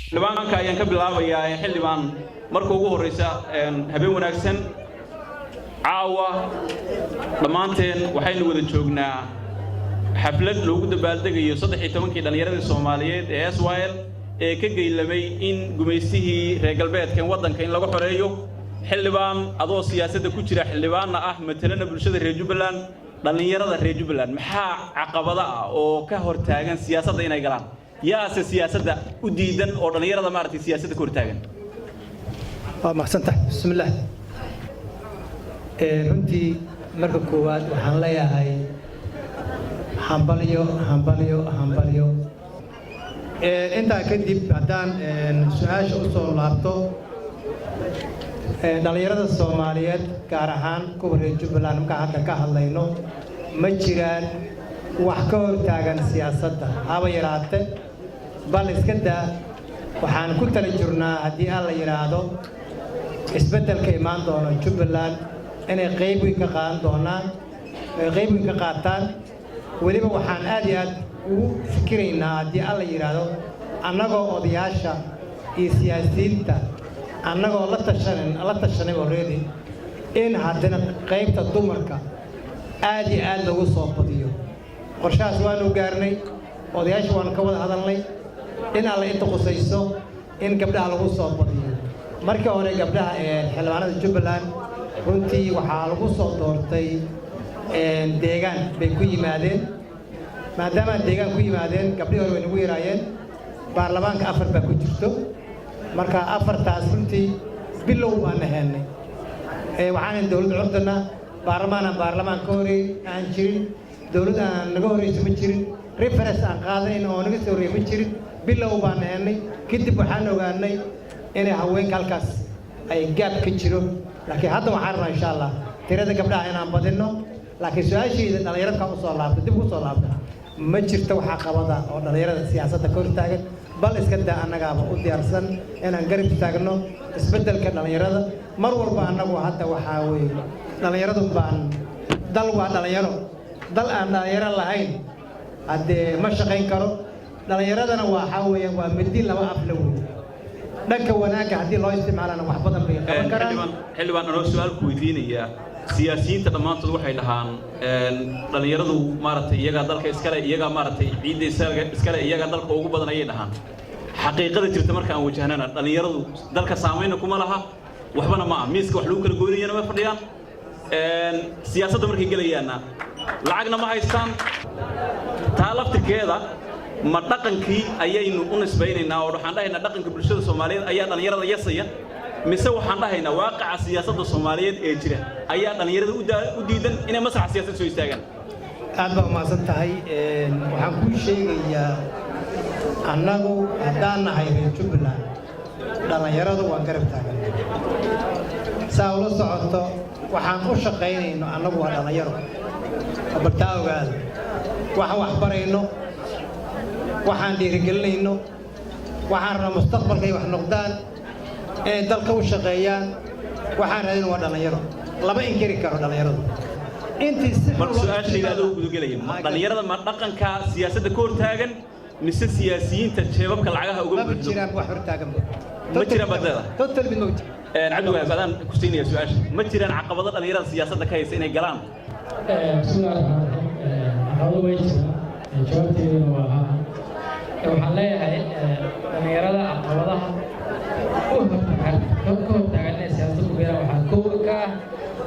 xildhibaanka ayaan ka bilaabayaa xildhibaan marka ugu horeysa habeen wanaagsan caawa dhamaanteen waxaynu wada joognaa xaflad loogu dabaaldegayo 13 dhalinyarada Soomaaliyeed ee SYL ee ka geylamay in gumeystihii reer galbeedka wadanka in laga xoreeyo xildhibaan adoo siyaasadda ku jira xildhibaanna ah matalana bulshada reer Jubbaland dhalinyarada reer Jubbaland maxaa caqabada ah oo ka hortaagan siyaasadda inay galaan yaase siyaasadda u diidan oo dhalinyarada maartay siyaasadda ka hortaagan mahadsantahay bismillaah runtii marka koowaad waxaan leeyahay hambalyo intaa kadib haddaan su'aasha u soo laabto dhalinyarada Soomaaliyeed gaar ahaan kuwa reer Jubbaland marka hadda ka hadlayno ma jiraan wax ka hortaagan siyaasadda haba yaraatee bal iska daa waxaan ku tala jirnaa haddii aan la yiraahdo isbeddelka imaan doona Jubbaland inay qayb weyn ka qaadan doonaan qayb weyn ka qaataan weliba waxaan aad iyo aad ugu fikiraynaa haddii aan la yiraahdo annagoo odayaasha iyo siyaasiyiinta annagoo la tashanay already in haddana qaybta dumarka aad iyo aad loogu soo badiyo qorshahaas waanu gaarnay odayaasha waan ka wada hadalnay in alla inta qusayso in gabdhaha lagu soo badiyo markii hore gabdhaha xildhibaanada Jubbaland runtii waxaa lagu soo doortay deegaan bay ku yimaadeen maadaama deegaan ku yimaadeen gabdhihii hore way nagu yaraayeen baarlamaanka 4 baa ku jirto marka 4taas runtii bilow baan ahaynay waxaan dawladda curdana baarlamaan ka horeey aan jirin dawladda aan naga horeyso ma jirin reference aan qaadayn oo naga soo horeey ma jirin bilow baan ahaynay kadib waxaan ogaanay inay haweenka halkaas ay gaab ka jiro laakiin hadda waxaan rabnaa insha Allah tirada gabdhaha inaan badino laakiin su'aasheeda dhalinyarada u soo laabto dib u soo laabto ma jirto waxa qabada oo dhalinyarada siyaasadda ka hortaagan bal iska daa annagaaba u diyaarsan inaan garab taagno isbeddelka dhalinyarada mar walba annagu hadda waxa weeye dhalinyaradu baan dal waa dhalinyaro dal aan dhalinyaro lahayn hadee ma shaqayn karo dhalinyaradana waxa weeye waa midi laba afla weyn dhanka wanaagga haddii loo isticmaalana wax badan bay qaban karaan xildhibaan anoo su'aal ku weydiinaya siyaasiyiinta dhammaantood waxay dhahaan dhalinyaradu maartay iyaga dalka iskale iyaga maartay ciidda iskale iyaga dalka ugu badan ayay dhahaan xaqiiqada jirta marka aan wajahnana dhalinyaradu dalka saameyn kuma laha waxbana ma miiska wax lagu kala goynayana ma fadhiyaan siyaasadda markay galayaana lacagna ma haystaan taa laftirkeeda ma dhaqankii ayaynu u nisbaynaynaa oo waxaan dhahaynaa dhaqanka bulshada Soomaaliyeed ayaa dhalinyarada yasaya mise waxaan dhahaynaa waaqaca siyaasadda Soomaaliyeed ee jira ayaa dhalinyarada u diidan inay masraxa siyaasadda soo istaagaan aad baa umahadsan tahay waxaan kuu sheegayaa annagu haddaan nahay reer Jubbaland dhalinyaradu waan garab taagan saa ula socoto waxaan u shaqaynayno annagu waa dhalinyaro bartaa ogaada waxaan wax barayno waxaan dhiirigelinayno waxaan rabnaa mustaqbalkay wax noqdaan inay dalka u shaqeeyaan waxaan raadin waa dhalinyaro laba inkiri karo dhalinyaradu intii si su'aashayda aad ugu gudagelaya dhalinyarada ma dhaqanka siyaasadda ka hortaagan mise siyaasiyiinta jeebabka lacagaha uga buuxdo ma jiraan wax hortaagan ma jiraan badada total mid mawjid cabdi wahaab adaan ku siinaya su'aasha ma jiraan caqabado dhalinyarada siyaasadda ka haysa inay galaan bismillaah caqabado way jiraan jawaabteeduna waa waxaan leeyahay dhalinyarada caqabadaha ka hortaagan inay siyaasadda ku galaan waxaa kow ka ah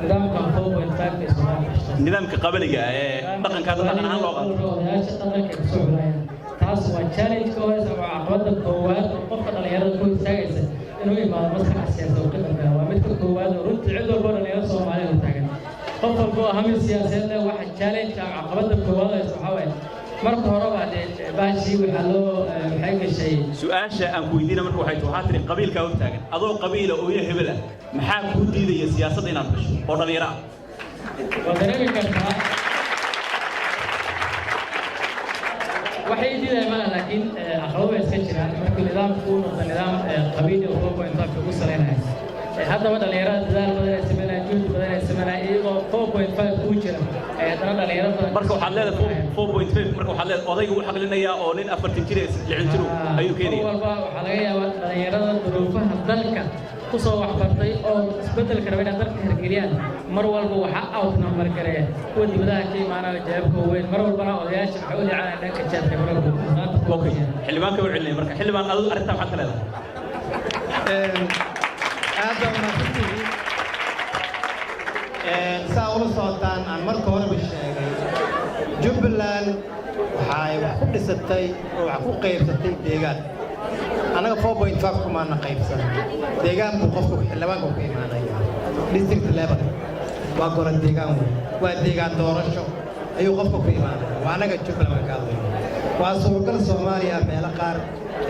nidaamka 4.5 ee Soomaaliya nidaamka qabaliga ee dhaqanka dhaqan ahaan loo qaato odayaasha dhaqanka ka soo xulaayaan taas waa challenge ka hor waa caqabada koowaad oo qofka dhalinyarada ku istaagaysa inuu imaado masraxa siyaasadda oo ka dambeeya waa midka koowaad oo runtii cid walba dhalinyarada Soomaaliyeed u taagan qof walba oo hamil siyaasadeed leh waxa challenge ama caqabada koowaad ee waxa weeye marka hore waa baashi waxa loo maxay gashay su'aasha aan ku weydiina marka waxay tahay tiri qabiilka u taagan adoo qabiila oo yahay hebel maxaa ku diidaya siyaasadda inaad gasho oo dhalinyaro ah wadareemi kartaa waxay diiday ma laakiin aqoon way iska jiraan marka nidaamku uu noqdo nidaam qabiili oo 4.5 ugu saleynayo haddaba dhalinyarada dadaal badan ay sameeyaan juhdi badan ay sameeyaan iyagoo 4.5 ku jira dana dhalinyarada marka waxaad leedahay 4.5 marka waxaad leedahay odaygu uu xaqlinayaa oo nin 40 jir 60 jir ayuu keenaya walba waxa laga yaabaa dhalinyarada duruufaha dalka kusoo waxbartay oo isbedelka rabay inay dalka hirgeliyaan mar walba waxa outna markareen kuwa dibadaha ka imaanaya jawaabka weyn mar walbana odayaasha waxa u dhacaan dhanka jaadka marka okay xildhibaanka uu celinay marka xildhibaan adigu arrinta maxaad ka leedahay aad baa mahadsantihiin saa ula socotaan aan marka horeba sheegay Jubbaland waxay wax ku dhisatay oo wax ku qaybsatay deegaan anaga 4.5 kumaana qaybsan deegaan buu qofku xildhibaanka ku imaanaya district level waa gora deegaan waa deegaan doorasho ayuu qofku ku imaanaya waa anaga Jubbaland ka hadlayo waa suuqal Soomaaliya meelo qaar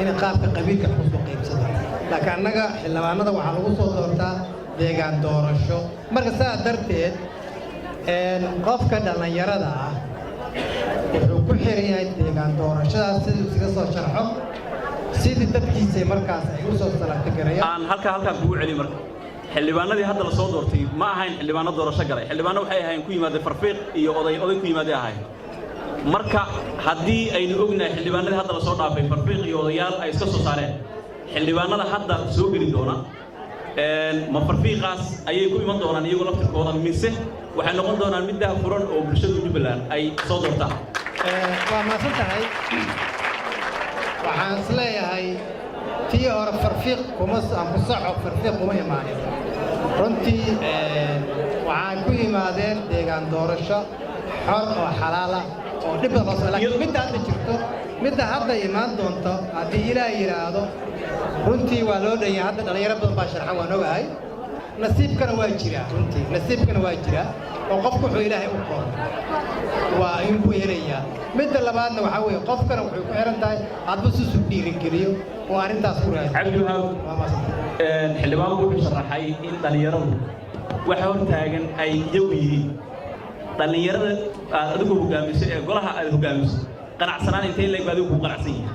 in qaabka qabiilka ku soo qaybsado laakiin anaga xildhibaanada waxa lagu soo doortaa deegaan doorasho marka saa darteed qofka dhalinyarada ah wuxuu ku xiran yahay deegaan doorashadaas sidii uu iska soo sharxo sidii dadkiisa markaas ay u soo salaatay garayaan aan halka kugu celi marka xildhibaanadii hadda la soo doortay ma ahayn xildhibaano doorasho galay xildhibaano waxay ahayn ku yimaadeen farfiiq iyo oday ku yimaadeen ahayn marka haddii aynu ognahay xildhibaanadii hadda la soo dhaafay farfiiq iyo odayaal ay iska soo saareen xildhibaanada hadda soo geli doona ma farfiiqaas ayay ku iman doonaan iyagoo laftirkooda mise waxay noqon doonaan mid dah furan oo bulshada Jubbaland ay soo doortaan waa maasan tahay waxaan isleeyahay tii hore farfiiq kuma soco farfiiq kuma imaanin runtii waxaan ku yimaadeen deegaan doorasho xor oo xalaala oo dhib badan soo laakiin midda hadda jirto midda hadda imaan doonto haddii Ilaahay yiraahdo runtii waa loo dhanyahay hadda dhalinyaro badan baa sharxan waan ogahay nasiibkana waa jira runtii nasiibkana waa jira oo qofku wuxuu Ilaahay u qoray waa inuu helayaa midda labaadna waxa weeye qofkana wuxuu ku xiran tahay hadba si suu dhiirigeliyo oo arrintaas ku raadiyo cabdiwahaab xildhibaan wuxuu sharaxay in dhalinyaradu waxa hor taagan ay iyagu yihiin dhalinyarada aad adigu hogaamiso ee golaha aad hogaamiso qanacsanaan intee leeg baad ugu qanacsan yihiin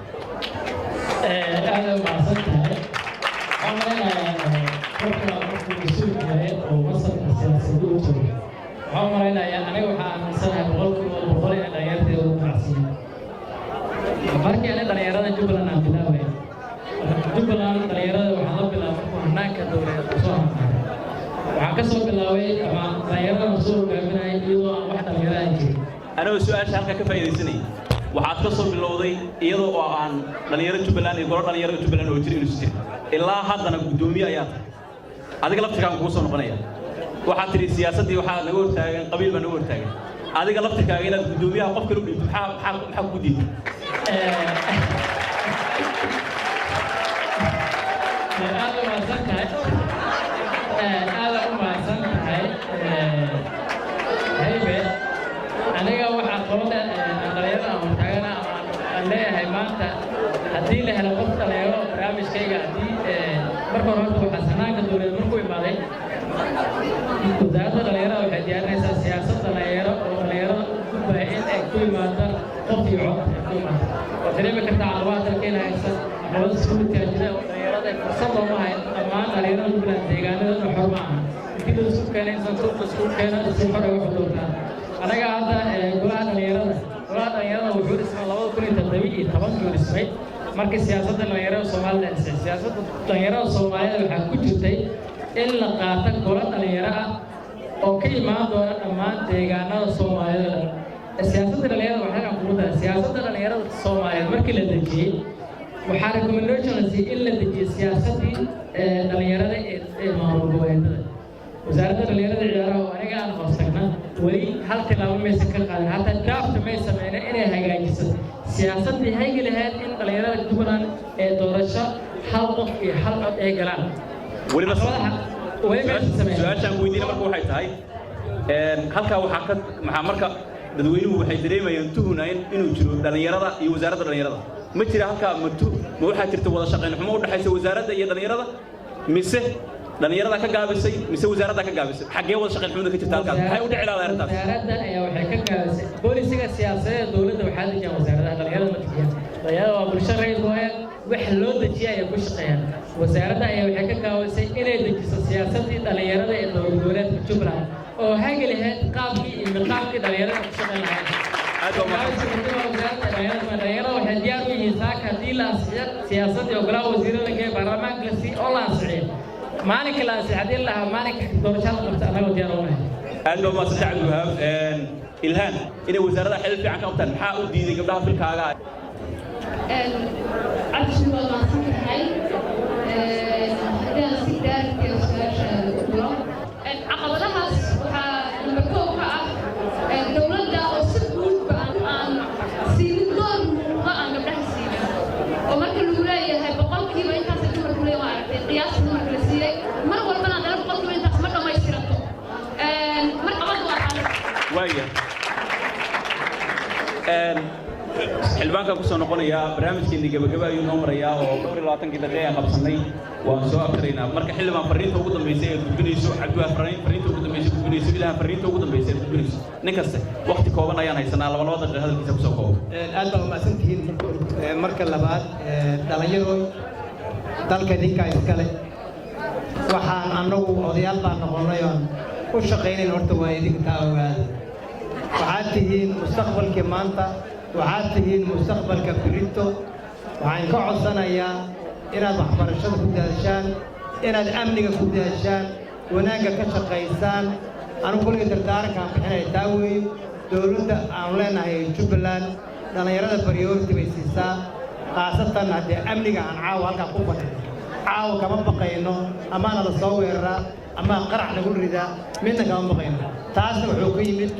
aad u mahadsantahay waxaan maleynayaa qofka mas'uul yahay oo masarka siyaasadda u jooga waxaan maleynayaa aniga waxaa aaminsanahay boqol in dhalinyarteeda ugu qanacsan yahay markii ani dhalinyarada Jubbaland aan bilaabay Jubbaland dhalinyarada waxaan la bilaabay markuu hanaanka dowladeed soo hanqaaday waxaan ka soo bilaabay ama dhalinyarada soo hogaaminayay iyadoo aan wax dhalinyaro aan jirin anoo su'aasha halka ka faa'iideysanay waxaad ka soo bilowday iyadoo oo aan dhalinyaro Jubbaland iyo golo dhalinyaro Jubbaland oo jirin isku jira ilaa haddana gudoomiye ayaa adiga laftirkaaga kugu soo noqonaya waxaad tiri siyaasadii waxaa naga hortaagan qabiil baa naga hortaagan adiga laftirkaaga inaad gudoomiyaha qof kale u dhigto maxaa ku diiday aad u mahadsantahay haybe aniga waxaa qabada dhalinyarada aan hortaagana aan leeyahay maanta haddii la helo qof dhalinyaro barnaamijkayga haddii marka hore horta waxaa sanaanka dowladda markuu imaaday wasaaradda dhalinyarada waxay diyaarinaysaa siyaasad dhalinyaro oo dhalinyarada u gudbaya in ay ku yimaado qof iyo cod ay ku yimaado oo dareemi kartaa caqabadaha dalkeena haysa caqabada iskuulkaa jira oo dhalinyarada fursad looma hayn dhammaan dhalinyarada Jubbaland deegaanada xor ma aha intii la isku keenay insan suuqa isku keena si xor ay wax u doortaan anaga hadda golaha dhalinyarada wuxuu dhismay 2017 dhismay markii siyaasadda dhalinyarada Soomaaliya dhisay siyaasadda dhalinyarada Soomaaliya waxaa ku jirtay in la qaato golo dhalinyaro ah oo ka imaan doona dhammaan deegaanada Soomaaliya siyaasadda dhalinyarada waxaa ku mudan siyaasadda dhalinyarada Soomaaliya markii la dejiyay waxaa recommendation in la dejiyo siyaasadii dhalinyarada ee maamul goboleedyada wasaaradda dhalinyarada ciyaaraha oo aniga aan hoostagna weli hal tilaabo maysan ka qaadin hataa draft may sameeyeen inay hagaajiso siyaasadii haygi lahayd in dhalinyarada Jubbaland ee doorasho hal qof iyo hal cod ay galaan weliba su'aashaan weydiina marka waxay tahay halkaa maxaa marka dadweynuhu waxay dareemayaan tuhunayeen inuu jiro dhalinyarada iyo wasaaradda dhalinyarada ma jira halkaa ma waxaa jirta wada shaqayn xumo u dhaxaysa wasaaradda iyo dhalinyarada mise dhalinyarada ka gaabisay mise wasaaradda ka gaabisay xagee wada shaqayn xumada ka jirta halkaas maxay u dhici lahayd arrintaas wasaaradda ayaa waxay ka gaabisay boolisiga siyaasadeed dowladda waxaa dejiya wasaaradda dhalinyarada ma dejiya dhalinyarada waa bulsho rayid waaye wax loo dejiya ay ku shaqeeyaan wasaaradda ayaa waxay ka gaabisay inay dejiso siyaasadii dhalinyarada ee dowlad goboleedka Jubbaland oo hagi lahayd qaabkii iyo qaabkii dhalinyarada ku shaqeyn lahayd dhalinyarada waxay diyaar u yihiin saaka haddii la ansixiyo siyaasadda iyo golaha wasiirada ee baarlamaanka la sii oo la ansixiyo maalinka la ansixiyo haddii la lahaa maalinka doorashada qabta annagoo diyaar u nahay aad baa mahadsan Cabdiwahaab ilhaan inay wasaaradda xil fiican ka qabtaan maxaa u diiday gabdhaha filkaaga عشان والله صحيح هاي هذا سيدار في وسائل الدولة عقبتها المركوبة الدولة وسبب عن سين الدور عن قبلها سين ومركز الولاية هاي بقول كيف أنت سكر الولاية وعرفت قياس المركز السيرة مرة والبنا ده بقول كيف أنت مرة ما يصيرته مرة أبغى وايا xilbaanka ku soo noqonaya barnaamijkeena gabagaba ayuu noo marayaa oo 22 daqiiqo aan qabsanay waan soo afkareynaa marka xilbaan fariinta ugu dambeysay ee gudbinayso Cabdiwahaab fariinta ugu dambeysay gudbinayso ilaa fariinta ugu dambeysay ee gudbinayso nin kasta waqti kooban ayaan haysanaa 2 daqiiqo hadalkiisa ku soo koobo aad baa mahadsantihiin marka labaad dhalinyaro dalka ninka iskale waxaan anagu odayaal baan noqonay oo u shaqeynay horta waa idinka taawada waxaad tihiin mustaqbalkii maanta waxaad tihiin mustaqbalka berito waxaan ka codsanayaa inaad waxbarashada ku daashaan inaad amniga ku daashaan wanaagga ka shaqaysaan anu kulliga dardaarankaan bixinay taa weeye dowladda aanu leenahay Jubbaland dhalinyarada priority bay siisaa khaasatan haddii amniga aan caawa halkaa ku fadhino caawa kama baqayno amaana la soo weeraraa ama qarax lagu ridaa midna kama baqayno taasna wuxuu ka yimid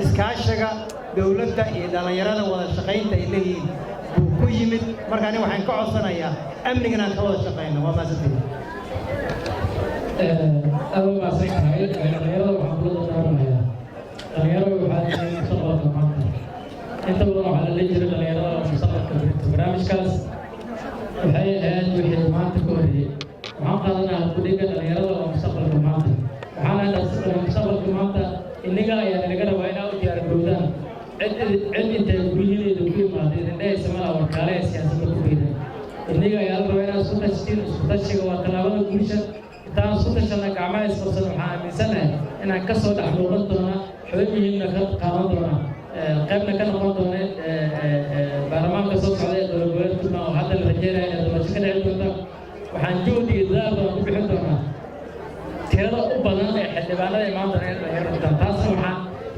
iskaashiga dowladda iyo dhalinyarada wada shaqaynta ay leeyihiin buu ku yimid marka aniga waxaan ka codsanayaa amnigan aan ka wada shaqayno waa maasantihiin أول ما سمعت هاي الغيرة وحملة دارنا الغيرة وحالة مستقبل كمان أنت بروح على الليجر الغيرة مستقبل كبير برامج كاس وهي الآن وحيد ما تكوري وعم قالنا كلية الغيرة ومستقبل كمان وحنا مستقبل كمان إنك يعني نقدر وين أو ديار بلدان عد أنت بيجي لدكتور ما تدري إنه يسمى وكالة سياسة كبيرة إنك يعني وين أو سوتش شيء وكلامه كلشة taan soo tashanay gacmaha isqabsan waxaan aaminsanahay inaan ka soo dhex muuqan doona xubnihiina ka qaadan doona qaybna ka noqon doona baarlamaanka soo socda ee dowladda Jubbaland oo hadda la rajeynayo inay doorasho ka dhici doonto waxaan joodi iyo dadaal badan ku bixin doonaa tirada u badan ee xildhibaanada maanta ay doontaan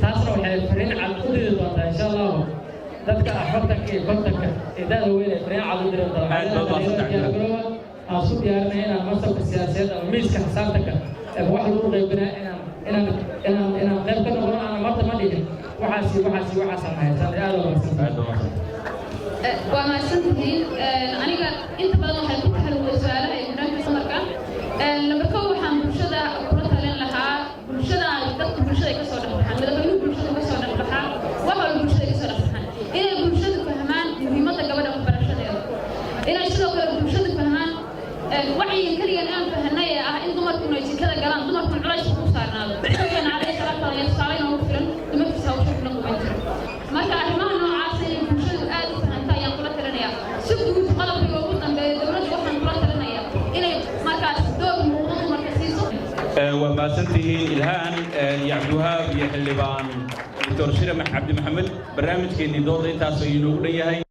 taasna waxay fariin cad u diri doontaa insha Allah dadka 40 iyo 50 ee da'da weyn ee fariin cad u diri doontaa أصوب يعني أنا مسك السياسات أو ميسك حسابتك واحد يقول غيبنا أنا غير كنا قلنا أنا مرت ما لي وحاسي هاي هذا وما سنتين أنا قال أنت بدل ما هيكون حلو السؤال هاي هناك في سمركان لما كوا حن برشة قرطة لها برشة ضد برشة كسر الحن لما كانوا برشة كسر الحن وهو برشة كسر الحن إلى برشة فهمان مهمة قبل برشة إلى شو برشة فهمان وعي كليا الآن فهنايا إن دمركم يجي كذا قلان دمركم علاش خصوصارنا كان عليه ثلاثة يسارين ومفرن دمركم وشوف لكم أنتم ما كان ما نوع عاصي بمشي آد فهنتا ينقل ترنيا سبوا قلب يوجد أن دولة وحن قلت ترنيا إلى ما كان دور موضوع مركزيسو وما سنته الهان يا عبدوهاب يا حلبان دكتور شيرة عبد محمد برنامج كني دور تاسو ينوبني هاي